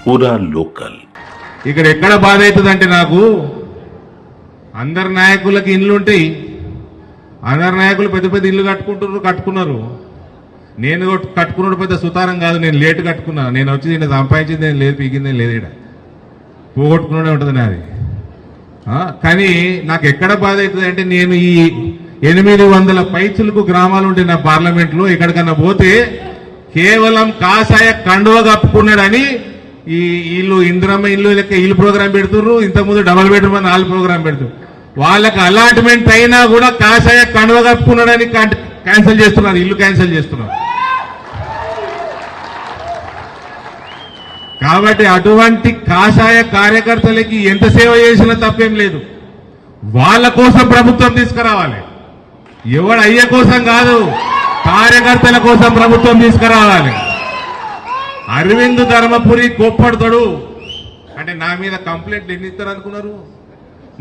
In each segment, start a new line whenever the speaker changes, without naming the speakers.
పూరా లోకల్.
ఇక్కడ ఎక్కడ బాధ అవుతుందంటే నాకు అందరు నాయకులకి ఇండ్లు ఉంటాయి, అందరు నాయకులు పెద్ద పెద్ద ఇల్లు కట్టుకున్నారు. నేను కట్టుకున్నాడు పెద్ద సుతారం కాదు, నేను లేటు కట్టుకున్నా. నేను వచ్చి నేను సంపాదించింది నేను లేదు, పీకింది లేదు, ఇక్కడ పోగొట్టుకునే ఉంటుంది నాది. కానీ నాకు ఎక్కడ బాధ అవుతుంది అంటే నేను ఈ 800 పైచులకు గ్రామాలు ఉంటే నా పార్లమెంట్లో ఎక్కడికన్నా పోతే కేవలం కాషాయ కండువ కప్పుకున్నాడని ఈ ఇల్లు ఇందిరమ్మ ఇల్లు లెక్క ఇల్లు ప్రోగ్రాం పెడుతున్నారు. ఇంతకుముందు డబల్ బెడ్రూమ్ అని వాళ్ళు ప్రోగ్రాం పెడుతున్నారు. వాళ్ళకి అలాట్మెంట్ అయినా కూడా కాషాయ కండువ కప్పుకున్నాడని క్యాన్సిల్ చేస్తున్నారు, ఇల్లు క్యాన్సిల్ చేస్తున్నారు. కాబట్టి అటువంటి కాషాయ కార్యకర్తలకి ఎంత సేవ చేసినా తప్పేం లేదు. వాళ్ళ కోసం ప్రభుత్వం తీసుకురావాలి, ఎవడు అయ్య కోసం కాదు, కార్యకర్తల కోసం ప్రభుత్వం తీసుకురావాలి. అరవింద్ ధర్మపురి కోప్పడతాడు అంటే నా మీద కంప్లైంట్లు ఎన్ని ఇస్తారు అనుకున్నారు?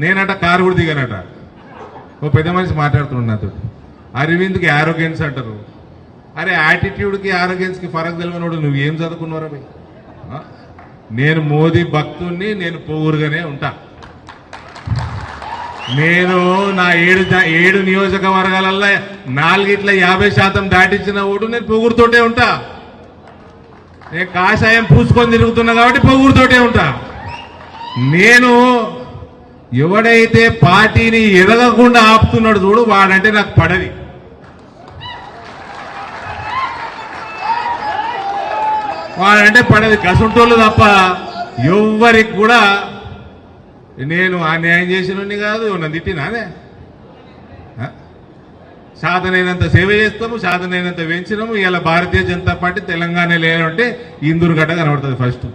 నేనట కారు కూడా దిగానట. ఓ పెద్ద మనిషి మాట్లాడుతున్నాడు నాతో, అరవింద్కి ఆరోగ్యన్స్ అంటారు. అరే యాటిట్యూడ్కి ఆరోగ్యన్స్కి ఫరక్ తెలియనోడు నువ్వు ఏం చదువుకున్నారా? నేను మోదీ భక్తుణ్ణి, నేను పొగురుగానే ఉంటా. నేను నా 7 నియోజకవర్గాలల్లో 450% దాటించిన ఓటు నేను పొగురుతోటే ఉంటా. నేను కాషాయం పూసుకొని తిరుగుతున్నా కాబట్టి పొగురుతోటే ఉంటా. నేను ఎవడైతే పార్టీని ఎదగకుండా ఆపుతున్నాడు చూడు, వాడంటే నాకు పడది. వాడంటే పడది, కసుంటోళ్ళు తప్ప ఎవ్వరికి కూడా. నేను అన్యాయం చేసినోడిని కాదు, నన్ను తిట్టినానే. సాధనైనంత సేవ చేస్తాము, సాధనైనంత పెంచినాము. ఇలా భారతీయ జనతా పార్టీ తెలంగాణ లేదంటే ఇందూరు గడ్డ కనబడుతుంది ఫస్ట్.